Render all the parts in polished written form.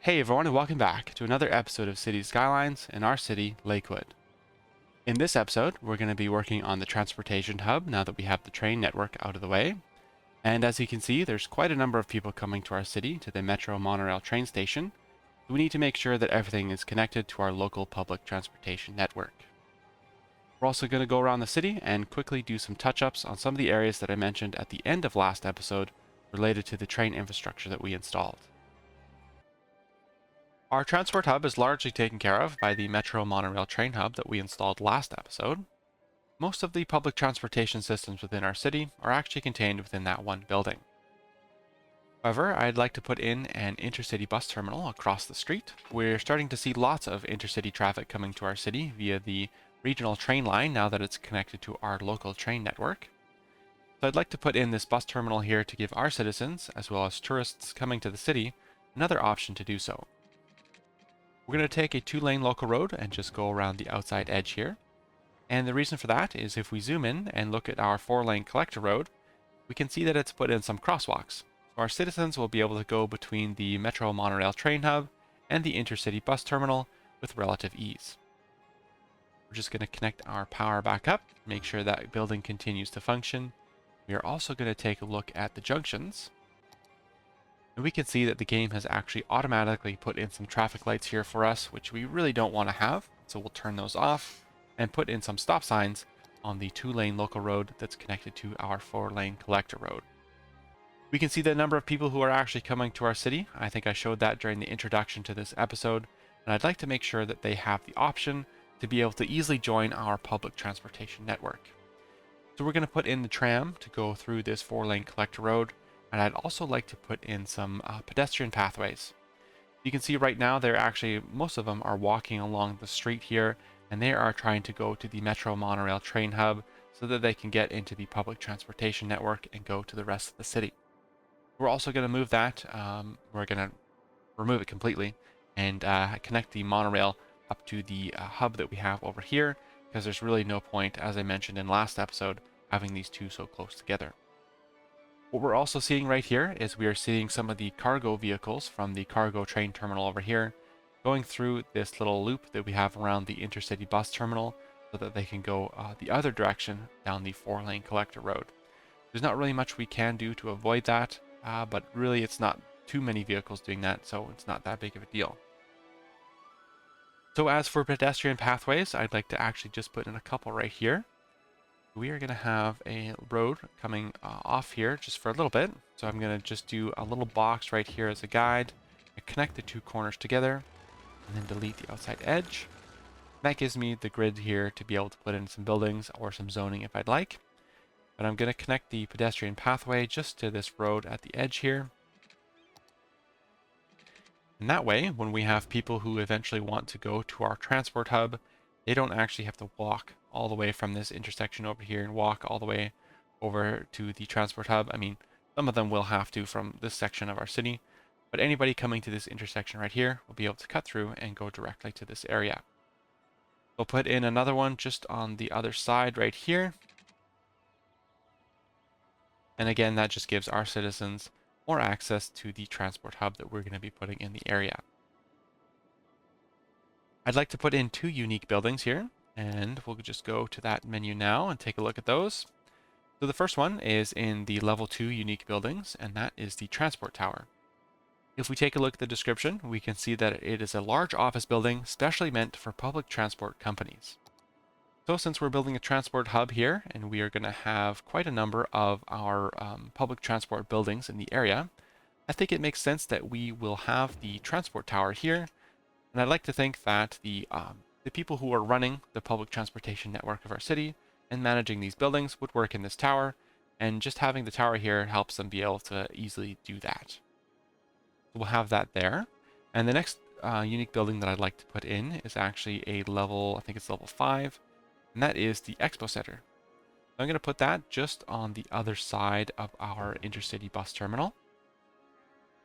Hey everyone, and welcome back to another episode of City Skylines in our city, Lakewood. In this episode, we're going to be working on the transportation hub now that we have the train network out of the way. And as you can see, there's quite a number of people coming to our city to the metro-monorail train station. So we need to make sure that everything is connected to our local public transportation network. We're also going to go around the city and quickly do some touch-ups on some of the areas that I mentioned at the end of last episode related to the train infrastructure that we installed. Our transport hub is largely taken care of by the metro-monorail-train hub that we installed last episode. Most of the public transportation systems within our city are actually contained within that one building. However, I'd like to put in an intercity bus terminal across the street. We're starting to see lots of intercity traffic coming to our city via the regional train line now that it's connected to our local train network. So I'd like to put in this bus terminal here to give our citizens, as well as tourists coming to the city, another option to do so. We're going to take a 2-lane local road and just go around the outside edge here. And the reason for that is if we zoom in and look at our 4-lane collector road, we can see that it's put in some crosswalks. So our citizens will be able to go between the metro monorail train hub and the intercity bus terminal with relative ease. We're just going to connect our power back up, make sure that building continues to function. We are also going to take a look at the junctions. And we can see that the game has actually automatically put in some traffic lights here for us, which we really don't want to have. So we'll turn those off and put in some stop signs on the 2-lane local road that's connected to our 4-lane collector road. We can see the number of people who are actually coming to our city. I think I showed that during the introduction to this episode, and I'd like to make sure that they have the option to be able to easily join our public transportation network. So we're going to put in the tram to go through this 4-lane collector road. And I'd also like to put in some pedestrian pathways. You can see right now most of them are walking along the street here, and they are trying to go to the metro monorail train hub so that they can get into the public transportation network and go to the rest of the city. We're also going to move that, we're going to remove it completely and connect the monorail up to the hub that we have over here, because there's really no point, as I mentioned in last episode, having these two so close together. What we're also seeing right here is we are seeing some of the cargo vehicles from the cargo train terminal over here going through this little loop that we have around the intercity bus terminal so that they can go the other direction down the 4-lane collector road. There's not really much we can do to avoid that, but really it's not too many vehicles doing that, so it's not that big of a deal. So as for pedestrian pathways, I'd like to actually just put in a couple right here. We are going to have a road coming off here just for a little bit. So I'm going to just do a little box right here as a guide. I connect the two corners together and then delete the outside edge. That gives me the grid here to be able to put in some buildings or some zoning if I'd like. But I'm going to connect the pedestrian pathway just to this road at the edge here. And that way, when we have people who eventually want to go to our transport hub, they don't actually have to walk all the way from this intersection over here and walk all the way over to the transport hub. I mean, some of them will have to from this section of our city, but anybody coming to this intersection right here will be able to cut through and go directly to this area. We'll put in another one just on the other side right here. And again, that just gives our citizens more access to the transport hub that we're going to be putting in the area. I'd like to put in 2 unique buildings here, and we'll just go to that menu now and take a look at those. So the first one is in the level 2 unique buildings, and that is the transport tower. If we take a look at the description, we can see that it is a large office building specially meant for public transport companies. So since we're building a transport hub here, and we are going to have quite a number of our public transport buildings in the area, I think it makes sense that we will have the transport tower here. And I'd like to think that the people who are running the public transportation network of our city and managing these buildings would work in this tower, and just having the tower here helps them be able to easily do that. So we'll have that there. And the next unique building that I'd like to put in is actually a level, I think it's level 5, and that is the Expo Center. I'm going to put that just on the other side of our intercity bus terminal.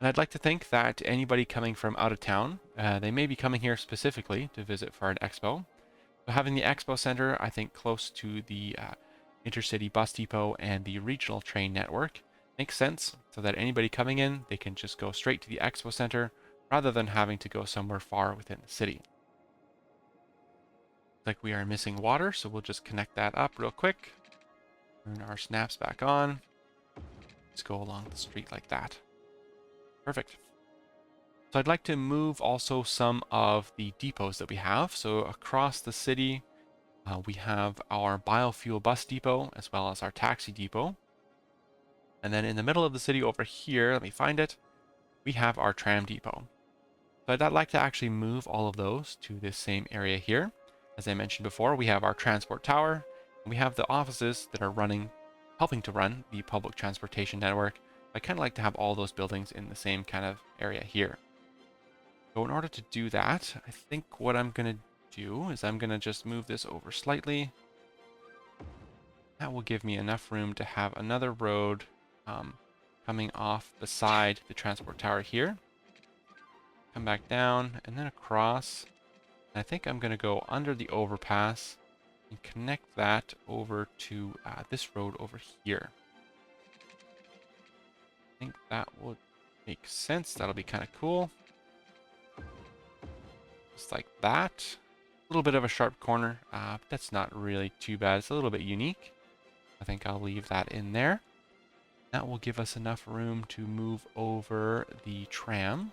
And I'd like to think that anybody coming from out of town, they may be coming here specifically to visit for an expo. So having the Expo Center, I think, close to the intercity bus depot and the regional train network makes sense, so that anybody coming in, they can just go straight to the Expo Center rather than having to go somewhere far within the city. Like we are missing water, so we'll just connect that up real quick. Turn our snaps back on. Let's go along the street like that. Perfect. So I'd like to move also some of the depots that we have. So across the city, we have our biofuel bus depot as well as our taxi depot. And then in the middle of the city over here, let me find it, we have our tram depot. So I'd like to actually move all of those to this same area here. As I mentioned before, we have our transport tower, and we have the offices that are helping to run the public transportation network. I kind of like to have all those buildings in the same kind of area here. So in order to do that, I think what I'm going to do is I'm going to just move this over slightly. That will give me enough room to have another road coming off beside the transport tower here. Come back down and then across. And I think I'm going to go under the overpass and connect that over to this road over here. I think that would make sense. That'll be kind of cool. Just like that. A little bit of a sharp corner, but that's not really too bad. It's a little bit unique. I think I'll leave that in there. That will give us enough room to move over the tram.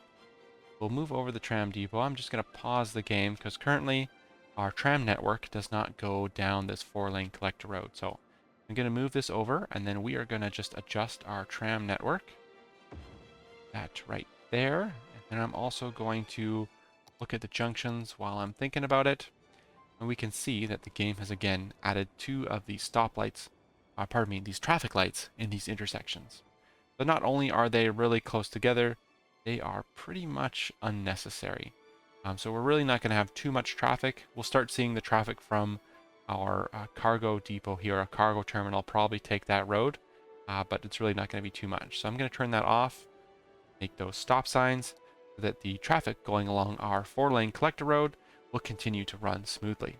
We'll move over the tram depot. I'm just going to pause the game because currently our tram network does not go down this 4-lane collector road. So I'm going to move this over and then we are going to just adjust our tram network. That right there. And then I'm also going to look at the junctions while I'm thinking about it. And we can see that the game has again added 2 of these stoplights, these traffic lights in these intersections. So not only are they really close together, they are pretty much unnecessary. So we're really not going to have too much traffic. We'll start seeing the traffic from our cargo depot here, a cargo terminal, probably take that road, but it's really not going to be too much. So I'm going to turn that off, make those stop signs, so that the traffic going along our 4-lane collector road will continue to run smoothly.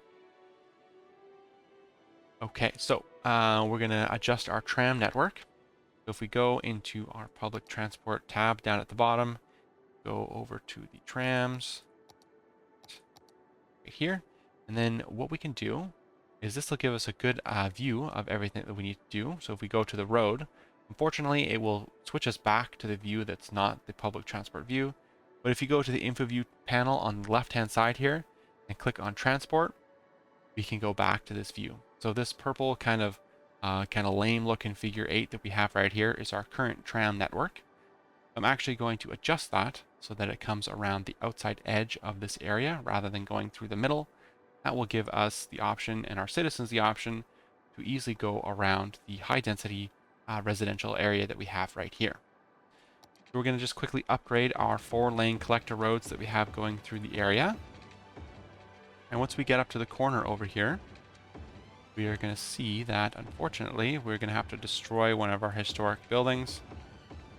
Okay, so we're going to adjust our tram network. So if we go into our public transport tab down at the bottom, go over to the trams right here. And then what we can do is this will give us a good view of everything that we need to do. So if we go to the road, unfortunately, it will switch us back to the view that's not the public transport view. But if you go to the info view panel on the left-hand side here and click on transport, we can go back to this view. So this purple kind of lame looking figure 8 that we have right here is our current tram network. I'm actually going to adjust that so that it comes around the outside edge of this area rather than going through the middle. That will give us the option and our citizens the option to easily go around the high density residential area that we have right here. So we're going to just quickly upgrade our 4-lane collector roads that we have going through the area. And once we get up to the corner over here, we are going to see that unfortunately we're going to have to destroy one of our historic buildings.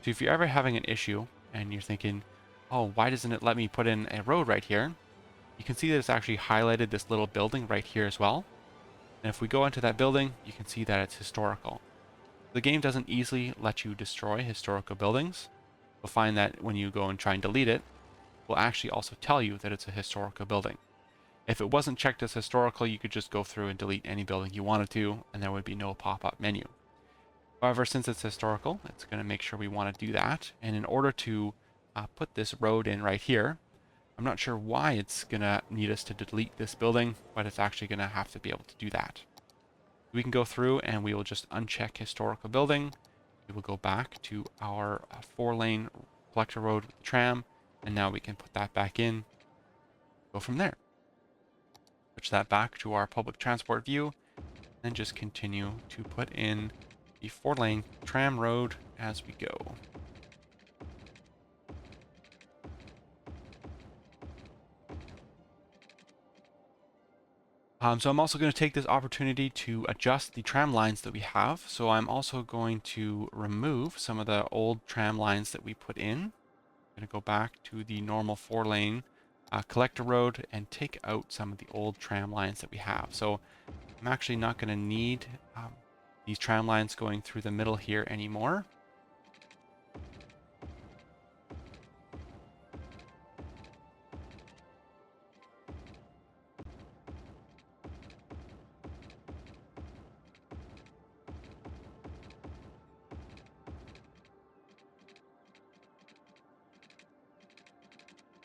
So if you're ever having an issue and you're thinking, oh, why doesn't it let me put in a road right here? You can see that it's actually highlighted this little building right here as well. And if we go into that building, you can see that it's historical. The game doesn't easily let you destroy historical buildings. You'll find that when you go and try and delete it, it will actually also tell you that it's a historical building. If it wasn't checked as historical, you could just go through and delete any building you wanted to, and there would be no pop-up menu. However, since it's historical, it's going to make sure we want to do that. And in order to put this road in right here, I'm not sure why it's going to need us to delete this building, but it's actually going to have to be able to do that. We can go through and we will just uncheck historical building. We will go back to our 4-lane collector road with the tram, and now we can put that back in, go from there. Switch that back to our public transport view, and just continue to put in the 4-lane tram road as we go. So I'm also going to take this opportunity to adjust the tram lines that we have. So I'm also going to remove some of the old tram lines that we put in. I'm going to go back to the normal 4-lane collector road and take out some of the old tram lines that we have. So I'm actually not going to need these tram lines going through the middle here anymore.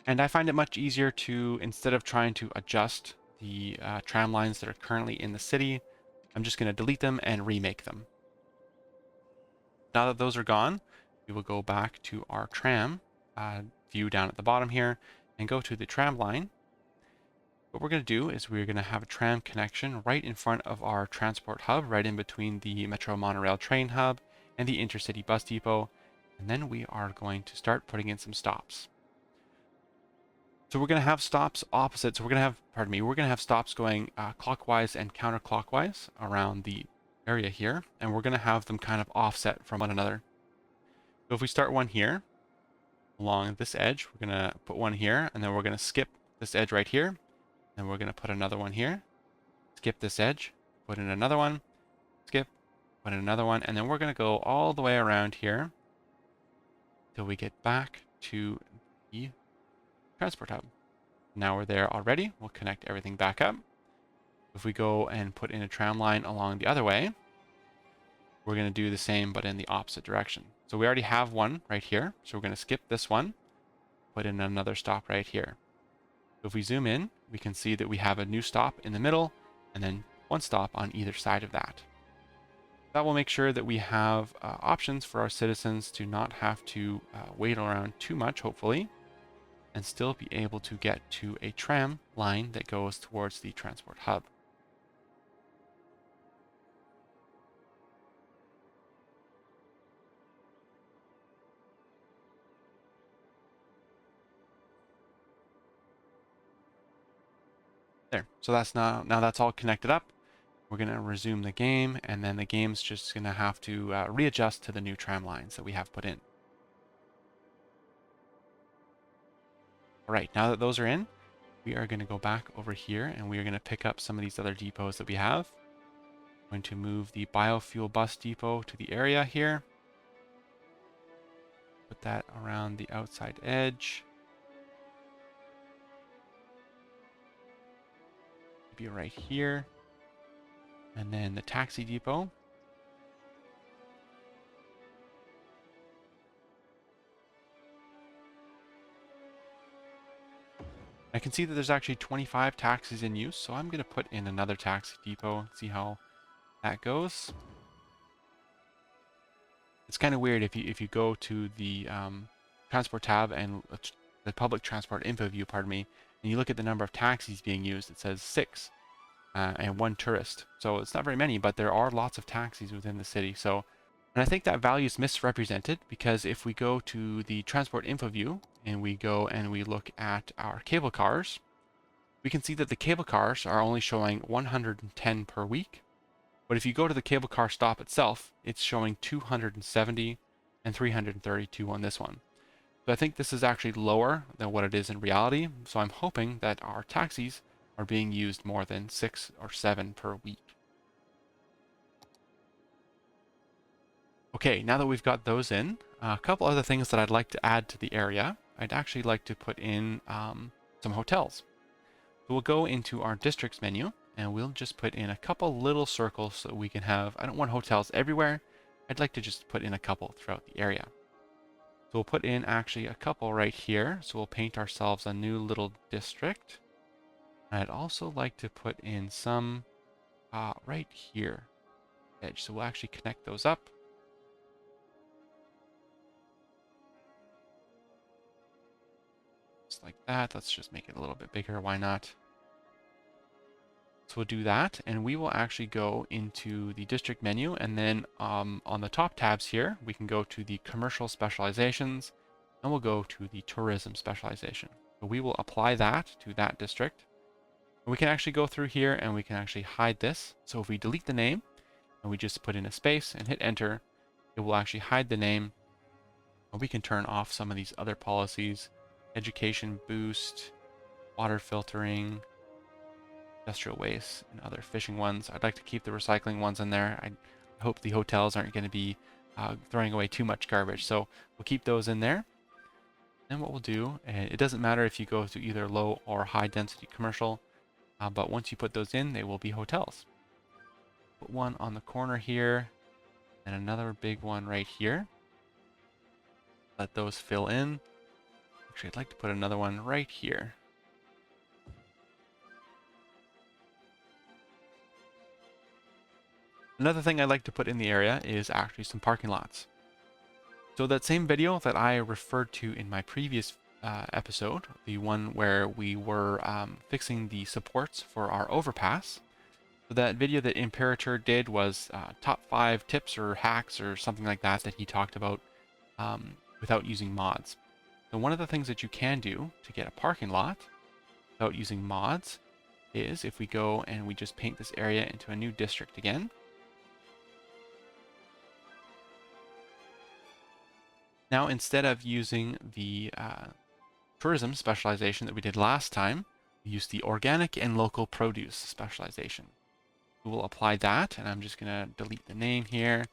And I find it much easier to, instead of trying to adjust the tram lines that are currently in the city, I'm just going to delete them and remake them. Now that those are gone, we will go back to our tram view down at the bottom here and go to the tram line. What we're going to do is we're going to have a tram connection right in front of our transport hub, right in between the metro monorail train hub and the intercity bus depot. And then we are going to start putting in some stops. So we're going to have stops opposite. So we're going to have, pardon me, we're going to have stops going clockwise and counterclockwise around the area here. And we're going to have them kind of offset from one another. So if we start one here along this edge, we're going to put one here, and then we're going to skip this edge right here. Then we're going to put another one here, skip this edge, put in another one, skip, put in another one, and then we're going to go all the way around here till we get back to the transport hub. Now we're there already. We'll connect everything back up. If we go and put in a tram line along the other way, we're going to do the same but in the opposite direction. So we already have one right here. So we're going to skip this one, put in another stop right here. So if we zoom in, we can see that we have a new stop in the middle and then one stop on either side of that. That will make sure that we have options for our citizens to not have to wait around too much, hopefully, and still be able to get to a tram line that goes towards the transport hub. There, so that's now that's all connected up. We're going to resume the game, and then the game's just going to have to readjust to the new tram lines that we have put in. All right, now that those are in, we are going to go back over here, and we are going to pick up some of these other depots that we have. I'm going to move the biofuel bus depot to the area here. Put that around the outside edge. Maybe right here. And then the taxi depot. I can see that there's actually 25 taxis in use, so I'm going to put in another taxi depot and see how that goes. It's kind of weird if you go to the transport tab and the public transport info view, pardon me, and you look at the number of taxis being used, it says 6 and 1 tourist. So it's not very many, but there are lots of taxis within the city. So, and I think that value is misrepresented, because if we go to the transport info view and we go and we look at our cable cars, we can see that the cable cars are only showing 110 per week. But if you go to the cable car stop itself, it's showing 270 and 332 on this one. So I think this is actually lower than what it is in reality. So I'm hoping that our taxis are being used more than 6 or 7 per week. Okay, now that we've got those in, a couple other things that I'd like to add to the area. I'd actually like to put in some hotels. So we'll go into our districts menu, and we'll just put in a couple little circles so we can have, I don't want hotels everywhere. I'd like to just put in a couple throughout the area. So we'll put in actually a couple right here. So we'll paint ourselves a new little district. I'd also like to put in some right here, edge. So we'll actually connect those up. Just like that. Let's just make it a little bit bigger. Why not? So we'll do that, and we will actually go into the district menu, and then on the top tabs here, we can go to the commercial specializations, and we'll go to the tourism specialization. So we will apply that to that district. And we can actually go through here and we can actually hide this. So if we delete the name and we just put in a space and hit enter, it will actually hide the name. And we can turn off some of these other policies: education boost, water filtering, industrial waste, and other fishing ones. I'd like to keep the recycling ones in there. I hope the hotels aren't going to be throwing away too much garbage, so we'll keep those in there. And what we'll do, it doesn't matter if you go to either low or high density commercial, but once you put those in, they will be hotels. Put one on the corner here, and another big one right here. Let those fill in. Make Actually, I'd like to put another one right here. Another thing I'd like to put in the area is actually some parking lots. So that same video that I referred to in my previous episode, the one where we were fixing the supports for our overpass, so that video that Imperatur did was top 5 tips or hacks or something like that that he talked about without using mods. So one of the things that you can do to get a parking lot without using mods is if we go and we just paint this area into a new district again. Now, instead of using the tourism specialization that we did last time, we use the organic and local produce specialization. We will apply that, and I'm just going to delete the name here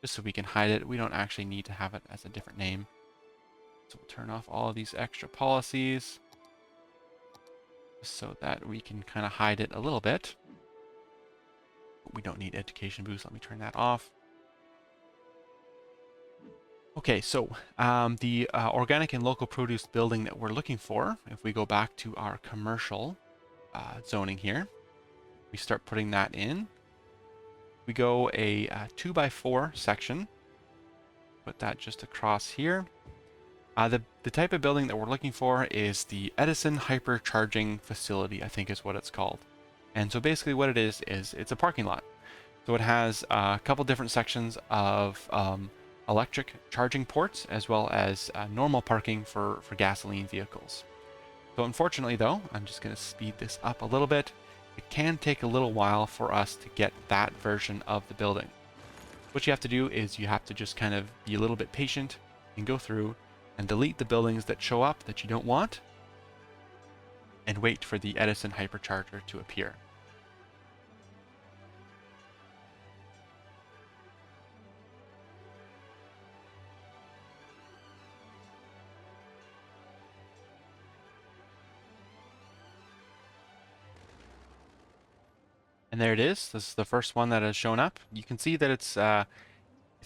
just so we can hide it. We don't actually need to have it as a different name. So we'll turn off all of these extra policies so that we can kind of hide it a little bit. We don't need education boost. Let me turn that off. Okay, so the organic and local produce building that we're looking for, if we go back to our commercial zoning here, we start putting that in. We go a 2x4 section, put that just across here. The type of building that we're looking for is the Edison Hypercharging Facility, I think is what it's called. And so basically what it is it's a parking lot. So it has a couple different sections of electric charging ports, as well as normal parking for gasoline vehicles. So unfortunately though, I'm just going to speed this up a little bit. It can take a little while for us to get that version of the building. What you have to do is you have to just kind of be a little bit patient and go through and delete the buildings that show up that you don't want and wait for the Edison hypercharger to appear. And there it is. This is the first one that has shown up. You can see that it's got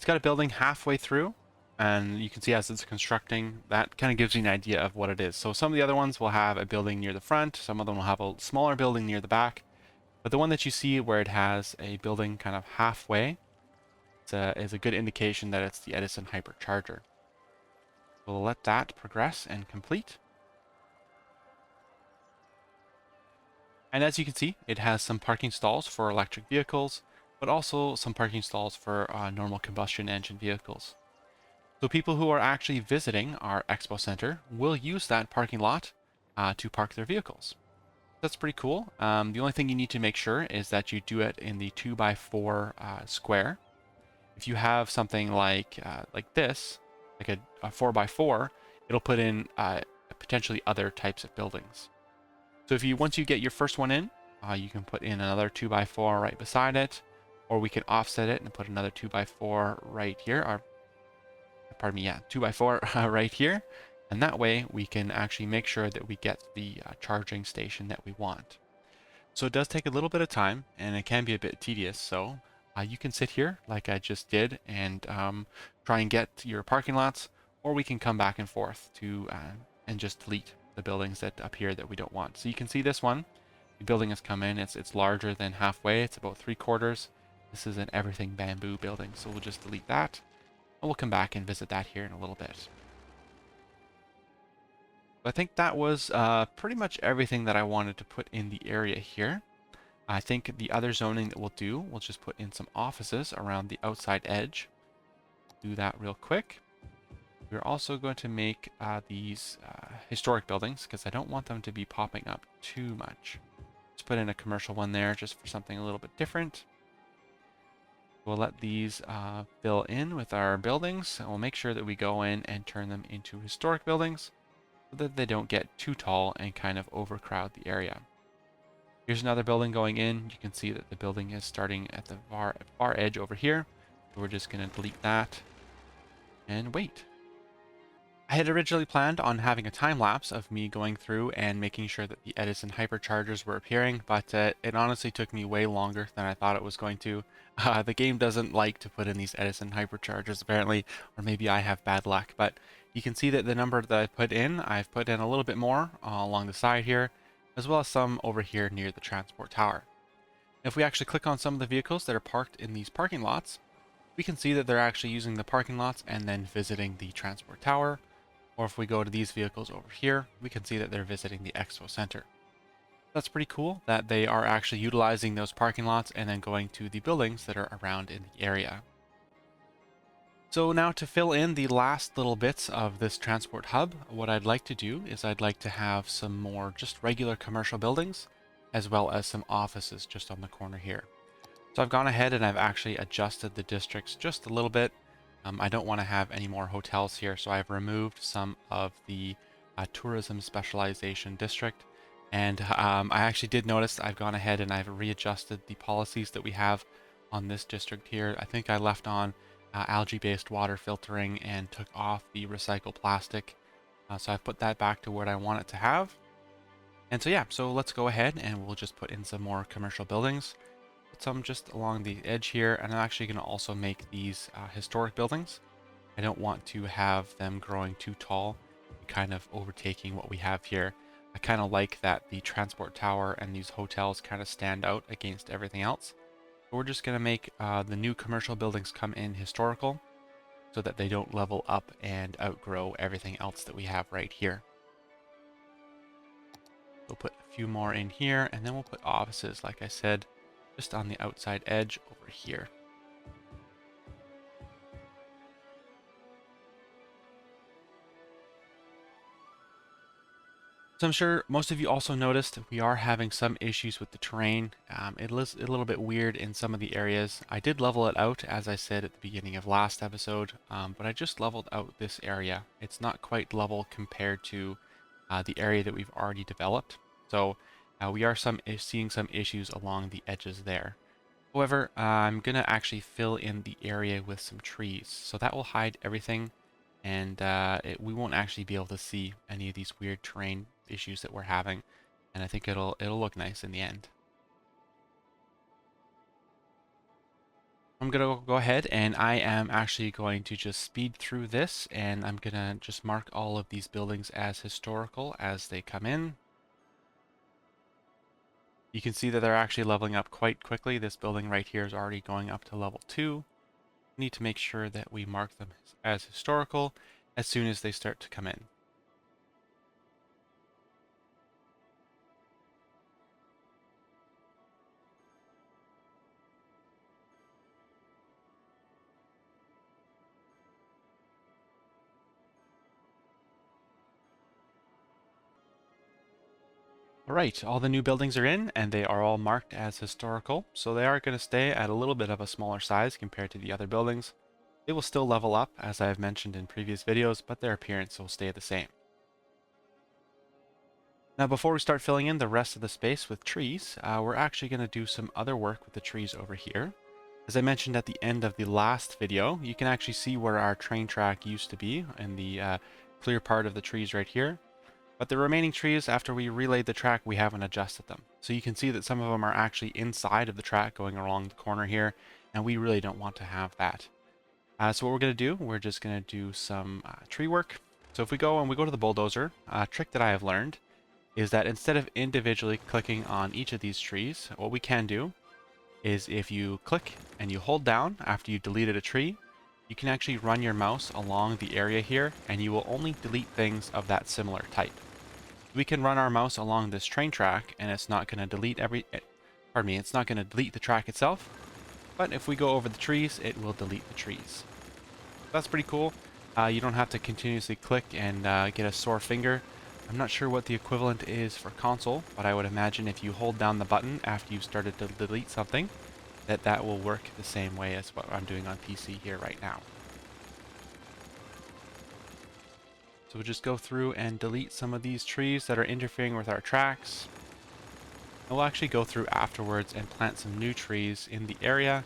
a building halfway through, and you can see as it's constructing, that kind of gives you an idea of what it is. So some of the other ones will have a building near the front, some of them will have a smaller building near the back, but the one that you see where it has a building kind of halfway is a good indication that it's the Edison hypercharger. We'll let that progress and complete. And as you can see, it has some parking stalls for electric vehicles, but also some parking stalls for normal combustion engine vehicles. So people who are actually visiting our expo center will use that parking lot to park their vehicles. That's pretty cool. The only thing you need to make sure is that you do it in the 2x4 square. If you have something like this, like a 4x4, it'll put in potentially other types of buildings. So once you get your first one in, you can put in another 2x4 right beside it, or we can offset it and put another 2x4 right here, or pardon me, yeah, 2x4 right here. And that way we can actually make sure that we get the charging station that we want. So it does take a little bit of time and it can be a bit tedious. So you can sit here like I just did and try and get your parking lots, or we can come back and forth to and just delete the buildings that up here that we don't want. So you can see this one, the building has come in, it's larger than halfway, it's about 3/4. This is an everything bamboo building, so we'll just delete that, and we'll come back and visit that here in a little bit. I think that was pretty much everything that I wanted to put in the area here. I think the other zoning that we'll do, we'll just put in some offices around the outside edge. Do that real quick. We're also going to make these historic buildings because I don't want them to be popping up too much. Let's put in a commercial one there just for something a little bit different. We'll let these fill in with our buildings, and we'll make sure that we go in and turn them into historic buildings so that they don't get too tall and kind of overcrowd the area. Here's another building going in. You can see that the building is starting at the far edge over here. So we're just going to delete that and wait. I had originally planned on having a time lapse of me going through and making sure that the Edison hyperchargers were appearing, but it honestly took me way longer than I thought it was going to. The game doesn't like to put in these Edison hyperchargers apparently, or maybe I have bad luck, but You can see that the number that I've put in a little bit more along the side here, as well as some over here near the transport tower. If we actually click on some of the vehicles that are parked in these parking lots, we can see that they're actually using the parking lots and then visiting the transport tower. Or if we go to these vehicles over here, we can see that they're visiting the expo center. That's pretty cool that they are actually utilizing those parking lots and then going to the buildings that are around in the area. So now to fill in the last little bits of this transport hub, what I'd like to do is I'd like to have some more just regular commercial buildings, as well as some offices just on the corner here. So I've gone ahead and I've actually adjusted the districts just a little bit. I don't want to have any more hotels here, so I've removed some of the tourism specialization district. And I actually did notice I've gone ahead and I've readjusted the policies that we have on this district here. I think I left on algae-based water filtering and took off the recycled plastic. So I've put that back to what I want it to have. And so yeah, so let's go ahead and we'll just put in some more commercial buildings. Put some just along the edge here, and I'm actually going to also make these historic buildings. I don't want to have them growing too tall and kind of overtaking what we have here. I kind of like that the transport tower and these hotels kind of stand out against everything else. We're just going to make the new commercial buildings come in historical so that they don't level up and outgrow everything else that we have right here. We'll put a few more in here, and then we'll put offices, like I said, just on the outside edge over here. So I'm sure most of you also noticed we are having some issues with the terrain. It is a little bit weird in some of the areas. I did level it out, as I said at the beginning of last episode, but I just leveled out this area. It's not quite level compared to the area that we've already developed. So we are seeing some issues along the edges there. However, I'm going to actually fill in the area with some trees. So that will hide everything, and we won't actually be able to see any of these weird terrain issues that we're having. And I think it'll look nice in the end. I'm going to go ahead and I am actually going to just speed through this, and I'm going to just mark all of these buildings as historical as they come in. You can see that they're actually leveling up quite quickly. This building right here is already going up to level 2. We need to make sure that we mark them as historical as soon as they start to come in. Alright, all the new buildings are in, and they are all marked as historical, so they are going to stay at a little bit of a smaller size compared to the other buildings. They will still level up, as I have mentioned in previous videos, but their appearance will stay the same. Now before we start filling in the rest of the space with trees, we're actually going to do some other work with the trees over here. As I mentioned at the end of the last video, you can actually see where our train track used to be in the clear part of the trees right here. But the remaining trees, after we relayed the track, we haven't adjusted them. So you can see that some of them are actually inside of the track going along the corner here, and we really don't want to have that. So what we're going to do, we're just going to do some tree work. So if we go to the bulldozer, a trick that I have learned is that instead of individually clicking on each of these trees, what we can do is if you click and you hold down after you've deleted a tree, you can actually run your mouse along the area here, and you will only delete things of that similar type. We can run our mouse along this train track, and it's not going to delete it's not going to delete the track itself, but if we go over the trees, it will delete the trees. That's pretty cool. You don't have to continuously click and get a sore finger. I'm not sure what the equivalent is for console, but I would imagine if you hold down the button after you've started to delete something, that will work the same way as what I'm doing on PC here right now. So we'll just go through and delete some of these trees that are interfering with our tracks. And we'll actually go through afterwards and plant some new trees in the area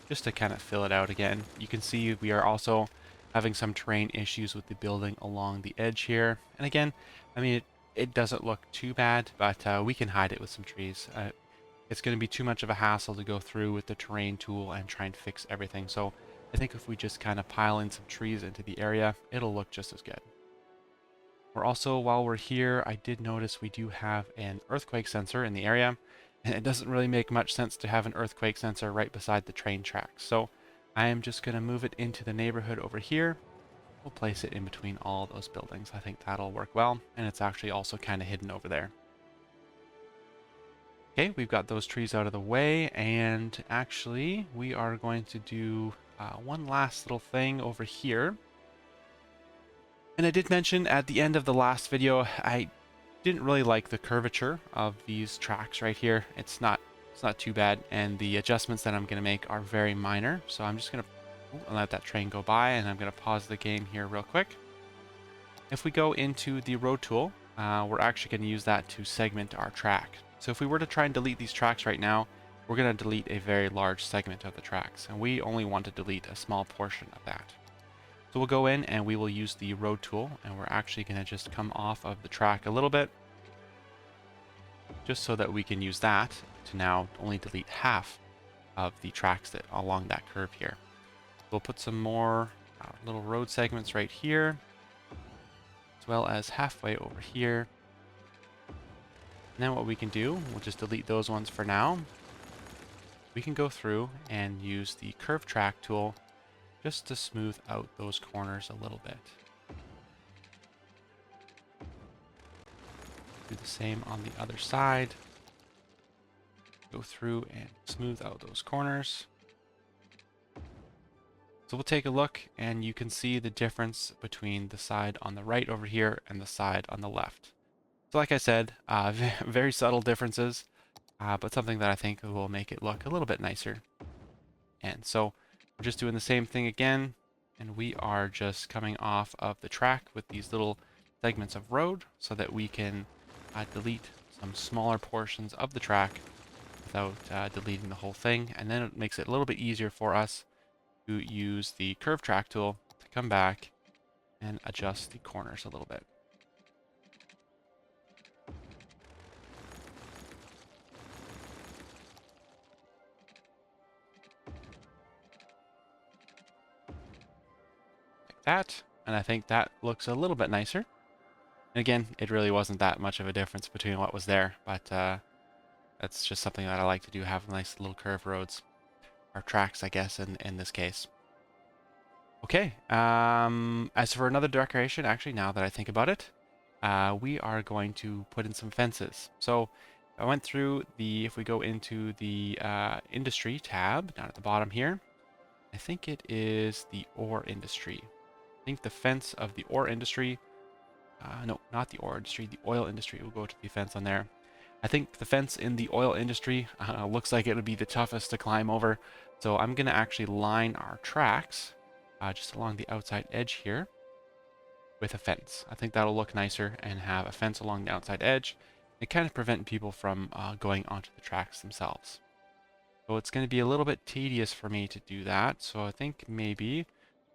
just to kind of fill it out again. You can see we are also having some terrain issues with the building along the edge here. And again, I mean, it doesn't look too bad, but we can hide it with some trees. It's going to be too much of a hassle to go through with the terrain tool and try and fix everything. So I think if we just kind of pile in some trees into the area, it'll look just as good. While we're here, I did notice we do have an earthquake sensor in the area, and it doesn't really make much sense to have an earthquake sensor right beside the train tracks. So I am just going to move it into the neighborhood over here. We'll place it in between all those buildings. I think that'll work well, and it's actually also kind of hidden over there. Okay, we've got those trees out of the way, and actually we are going to do one last little thing over here. And I did mention at the end of the last video, I didn't really like the curvature of these tracks right here. It's not too bad, and the adjustments that I'm going to make are very minor. So I'm just going to let that train go by, and I'm going to pause the game here real quick. If we go into the road tool, we're actually going to use that to segment our track. So if we were to try and delete these tracks right now, we're going to delete a very large segment of the tracks, and we only want to delete a small portion of that. So we'll go in and we will use the road tool, and we're actually going to just come off of the track a little bit, just so that we can use that to now only delete half of the tracks that along that curve here. We'll put some more little road segments right here, as well as halfway over here. And then what we can do, we'll just delete those ones for now. We can go through and use the curve track tool just to smooth out those corners a little bit. Do the same on the other side. Go through and smooth out those corners. So we'll take a look, and you can see the difference between the side on the right over here and the side on the left. So like I said, very subtle differences, but something that I think will make it look a little bit nicer. And so we're just doing the same thing again, and we are just coming off of the track with these little segments of road so that we can delete some smaller portions of the track without deleting the whole thing. And then it makes it a little bit easier for us to use the curve track tool to come back and adjust the corners a little bit. That, and I think that looks a little bit nicer. And again, it really wasn't that much of a difference between what was there, but that's just something that I like to do, have nice little curved roads, or tracks, I guess, in this case. Okay, as for another decoration, actually, now that I think about it, we are going to put in some fences. So I went through if we go into the industry tab down at the bottom here, I think it is the ore industry. I think the fence of the ore industry, no, not the ore industry, the oil industry. We'll go to the fence on there. I think the fence in the oil industry looks like it would be the toughest to climb over. So I'm going to actually line our tracks just along the outside edge here with a fence. I think that'll look nicer, and have a fence along the outside edge. It kind of prevent people from going onto the tracks themselves. So it's going to be a little bit tedious for me to do that. So I think maybe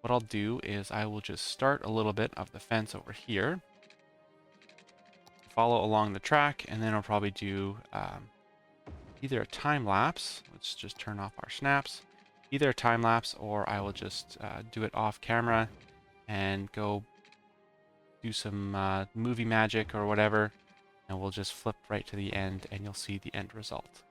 what I'll do is I will just start a little bit of the fence over here, follow along the track, and then I'll probably do either a time lapse. Let's just turn off our snaps. Either a time lapse, or I will just do it off camera and go do some movie magic or whatever, and we'll just flip right to the end and you'll see the end result.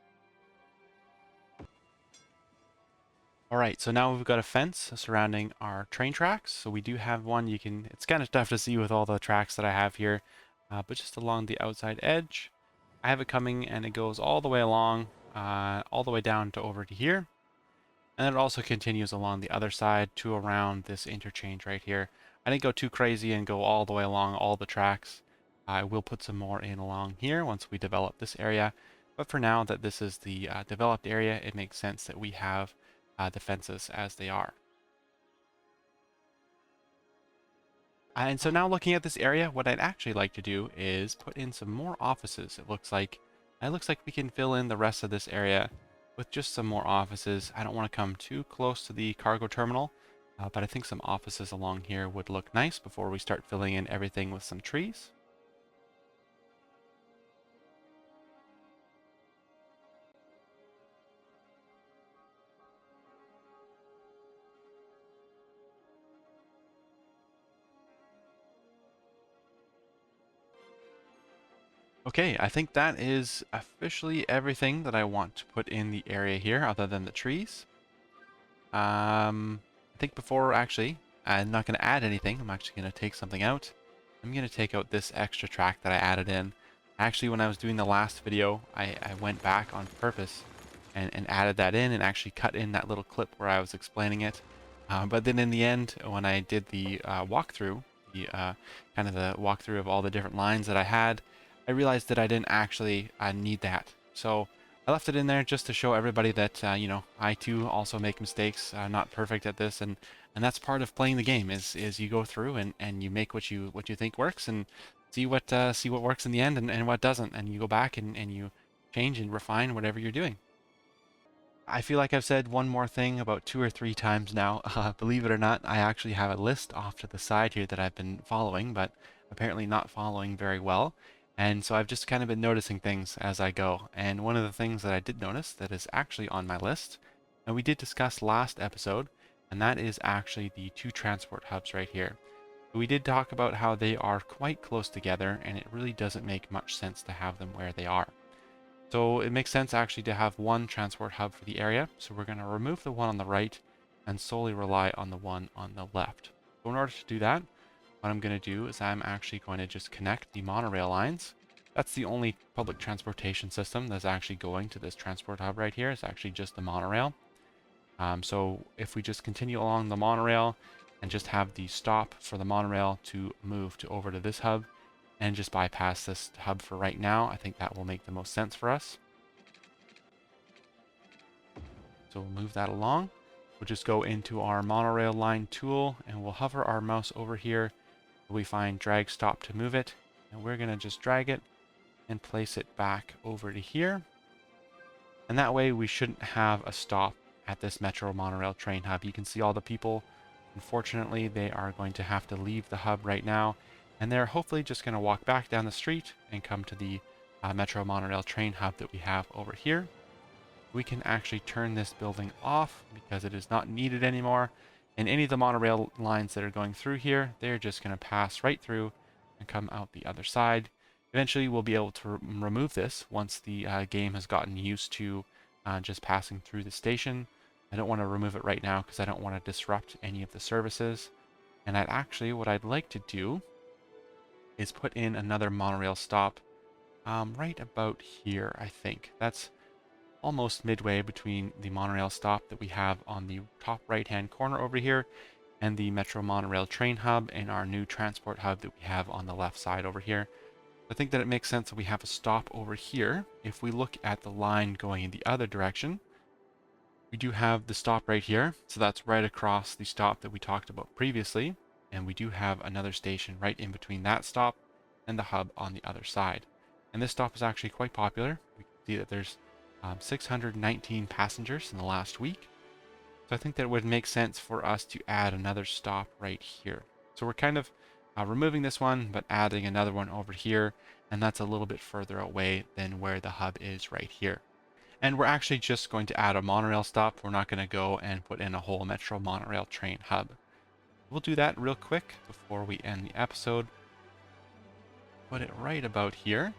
Alright, so now we've got a fence surrounding our train tracks. So we do have one, it's kind of tough to see with all the tracks that I have here, but just along the outside edge. I have it coming, and it goes all the way along, all the way down to over to here. And then it also continues along the other side to around this interchange right here. I didn't go too crazy and go all the way along all the tracks. I will put some more in along here once we develop this area. But for now that this is the developed area, it makes sense that we have the fences as they are. And so now looking at this area, what I'd actually like to do is put in some more offices. It looks like we can fill in the rest of this area with just some more offices. I don't want to come too close to the cargo terminal, but I think some offices along here would look nice before we start filling in everything with some trees. Okay, I think that is officially everything that I want to put in the area here other than the trees. I think before actually, I'm not going to add anything. I'm actually going to take something out. I'm going to take out this extra track that I added in. Actually, when I was doing the last video, I went back on purpose and added that in and actually cut in that little clip where I was explaining it. But then in the end, when I did the walkthrough, the kind of the walkthrough of all the different lines that I had, I realized that I didn't actually need that. So I left it in there just to show everybody that you know, I too also make mistakes. I'm not perfect at this, and that's part of playing the game. Is you go through and you make what you think works and see what works in the end and what doesn't, and you go back and you change and refine whatever you're doing. I feel like I've said one more thing about 2 or 3 times now. Believe it or not, I actually have a list off to the side here that I've been following, but apparently not following very well. And so I've just kind of been noticing things as I go. And one of the things that I did notice that is actually on my list, and we did discuss last episode, and that is actually the 2 transport hubs right here. We did talk about how they are quite close together, and it really doesn't make much sense to have them where they are. So it makes sense actually to have one transport hub for the area. So we're going to remove the one on the right and solely rely on the one on the left. So in order to do that, what I'm going to do is I'm actually going to just connect the monorail lines. That's the only public transportation system that's actually going to this transport hub right here. It's actually just the monorail. So if we just continue along the monorail and just have the stop for the monorail to move to over to this hub, and just bypass this hub for right now, I think that will make the most sense for us. So we'll move that along. We'll just go into our monorail line tool and we'll hover our mouse over here. We find drag stop to move it, and we're going to just drag it and place it back over to here. And that way we shouldn't have a stop at this metro monorail train hub. You can see all the people. Unfortunately, they are going to have to leave the hub right now, and they're hopefully just going to walk back down the street and come to the metro monorail train hub that we have over here. We can actually turn this building off because it is not needed anymore, and any of the monorail lines that are going through here, they're just going to pass right through and come out the other side. Eventually we'll be able to remove this once the game has gotten used to just passing through the station. I don't want to remove it right now because I don't want to disrupt any of the services. And what I'd like to do is put in another monorail stop right about here, I think. That's almost midway between the monorail stop that we have on the top right hand corner over here and the metro monorail train hub and our new transport hub that we have on the left side over here. I think that it makes sense that we have a stop over here. If we look at the line going in the other direction, we do have the stop right here. So that's right across the stop that we talked about previously. And we do have another station right in between that stop and the hub on the other side. And this stop is actually quite popular. We can see that there's 619 passengers in the last week. So I think that it would make sense for us to add another stop right here. So we're kind of removing this one, but adding another one over here. And that's a little bit further away than where the hub is right here. And we're actually just going to add a monorail stop. We're not going to go and put in a whole metro monorail train hub. We'll do that real quick before we end the episode. Put it right about here.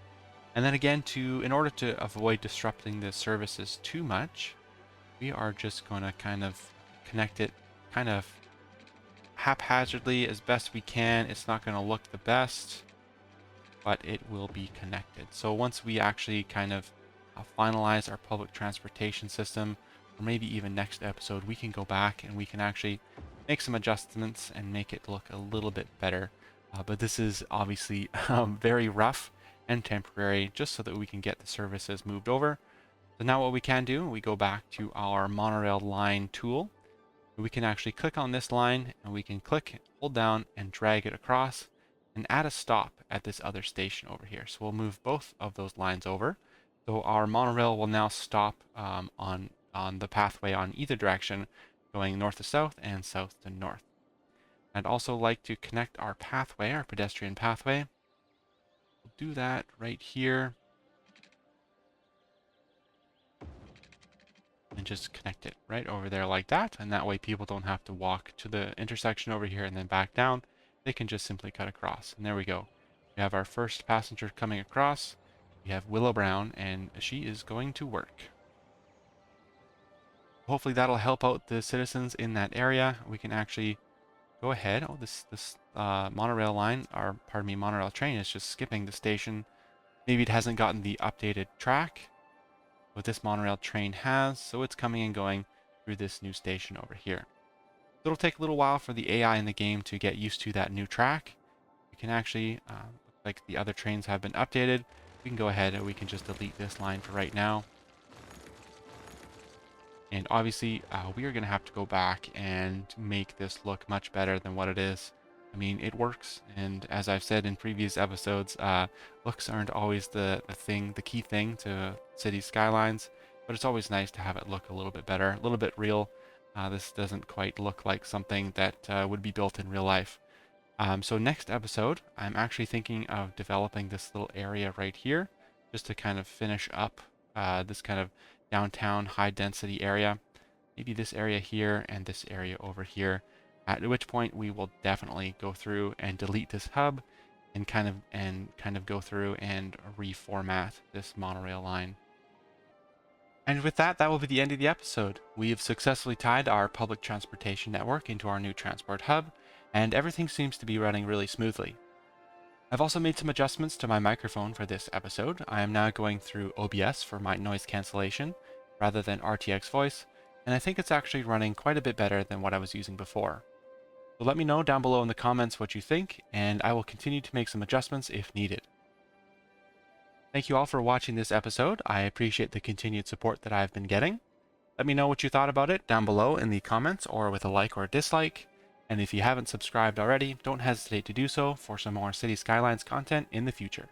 And then again, in order to avoid disrupting the services too much, we are just going to kind of connect it kind of haphazardly as best we can. It's not going to look the best, but it will be connected. So once we actually kind of finalize our public transportation system, or maybe even next episode, we can go back and we can actually make some adjustments and make it look a little bit better. But this is obviously very rough and temporary, just so that we can get the services moved over. So now what we can do, we go back to our monorail line tool. We can actually click on this line and we can click, hold down and drag it across and add a stop at this other station over here. So we'll move both of those lines over. So our monorail will now stop on the pathway on either direction, going north to south and south to north. I'd also like to connect our pathway, our pedestrian pathway. We'll do that right here. And just connect it right over there like that. And that way people don't have to walk to the intersection over here and then back down. They can just simply cut across. And there we go. We have our first passenger coming across. We have Willow Brown, and she is going to work. Hopefully that'll help out the citizens in that area. We can actually go ahead. Oh, this monorail line, or pardon me, monorail train is just skipping the station. Maybe it hasn't gotten the updated track, but this monorail train has, so it's coming and going through this new station over here. So it'll take a little while for the AI in the game to get used to that new track. We can actually, look like the other trains have been updated. We can go ahead and we can just delete this line for right now. And obviously, we are going to have to go back and make this look much better than what it is. I mean, it works, and as I've said in previous episodes, looks aren't always the key thing to city skylines, but it's always nice to have it look a little bit better, a little bit real. This doesn't quite look like something that would be built in real life. So next episode, I'm actually thinking of developing this little area right here, just to kind of finish up this kind of downtown high density area. Maybe this area here and this area over here. At which point we will definitely go through and delete this hub and kind of go through and reformat this monorail line. And with that, that will be the end of the episode. We have successfully tied our public transportation network into our new transport hub, and everything seems to be running really smoothly. I've also made some adjustments to my microphone for this episode. I am now going through OBS for my noise cancellation rather than RTX voice, and I think it's actually running quite a bit better than what I was using before. So let me know down below in the comments what you think, and I will continue to make some adjustments if needed. Thank you all for watching this episode. I appreciate the continued support that I've been getting. Let me know what you thought about it down below in the comments or with a like or a dislike. And if you haven't subscribed already, don't hesitate to do so for some more City Skylines content in the future.